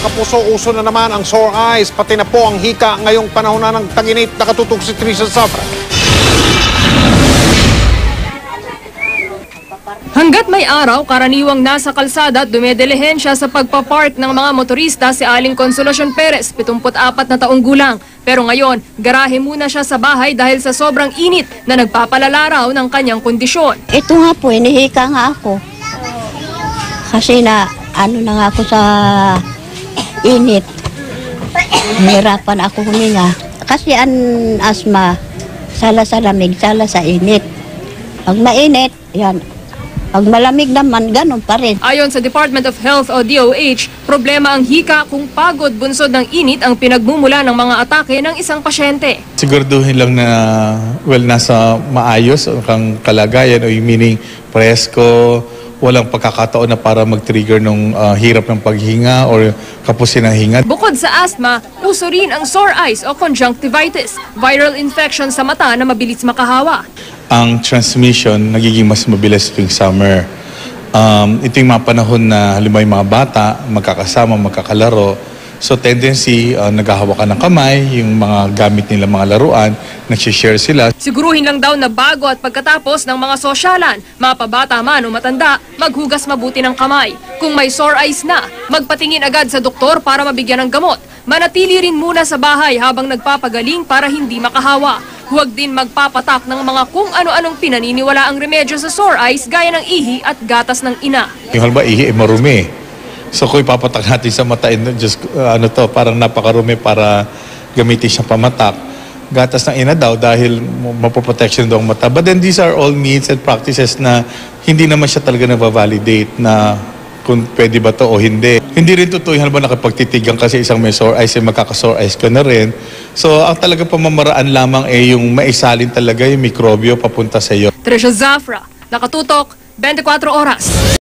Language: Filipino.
Kapuso, uso na naman ang sore eyes, pati na po ang hika ngayong panahon na ng tag-init. Nakatutok si Trisha Zafra. Hanggat may araw, karaniwang nasa kalsada at dumedilihensya sa pagpapark ng mga motorista si Aling Consolacion Perez, 74 na taong gulang. Pero ngayon, garahe muna siya sa bahay dahil sa sobrang init na nagpapalala raw ng kanyang kondisyon. Ito nga po, hinihika nga ako. Kasi na nga ako sa init. Nahirapan ako huminga. Kasi ang asma, sala sa lamig, sala sa init. Pag mainit, yan. Pag malamig naman, ganun pa rin. Ayon sa Department of Health o DOH, problema ang hika kung pagod bunsod ng init ang pinagmumula ng mga atake ng isang pasyente. Siguraduhin lang na, nasa maayos ang kalagayan, o meaning presko, walang pagkakataon na para mag-trigger ng hirap ng paghinga o kapusin ng hinga. Bukod sa asthma, uso rin ang sore eyes o conjunctivitis, viral infection sa mata na mabilis makahawa. Ang transmission nagiging mas mabilis tuwing summer. Ito yung mga panahon na halimbawa yung mga bata, magkakasama, magkakalaro. So tendency, naghahawakan ng kamay, yung mga gamit nila mga laruan, nagsishare sila. Siguruhin lang daw na bago at pagkatapos ng mga sosyalan, mapabata man o matanda, maghugas mabuti ng kamay. Kung may sore eyes na, magpatingin agad sa doktor para mabigyan ng gamot. Manatili rin muna sa bahay habang nagpapagaling para hindi makahawa. Huwag din magpapatak ng mga kung ano-anong pinaniniwala ang remedyo sa sore eyes gaya ng ihi at gatas ng ina. Yung halimbawa ihi ay marumi. So kung ipapatak natin sa mata, parang napakarumi para gamitin siyang pamatak. Gatas ng ina daw dahil mapoprotection daw ang mata. But then these are all myths and practices na hindi naman siya talaga na-validate na kung pwede ba to o hindi. Hindi rin totoo yung halimbawa nakipagtitigan kasi isang may sore eyes ay magkaka-sore eyes ka na rin. So ang talaga pamamaraan lamang ay yung maisalin talaga yung mikrobyo papunta sa iyo. Trisha Zafra, nakatutok, 24 oras.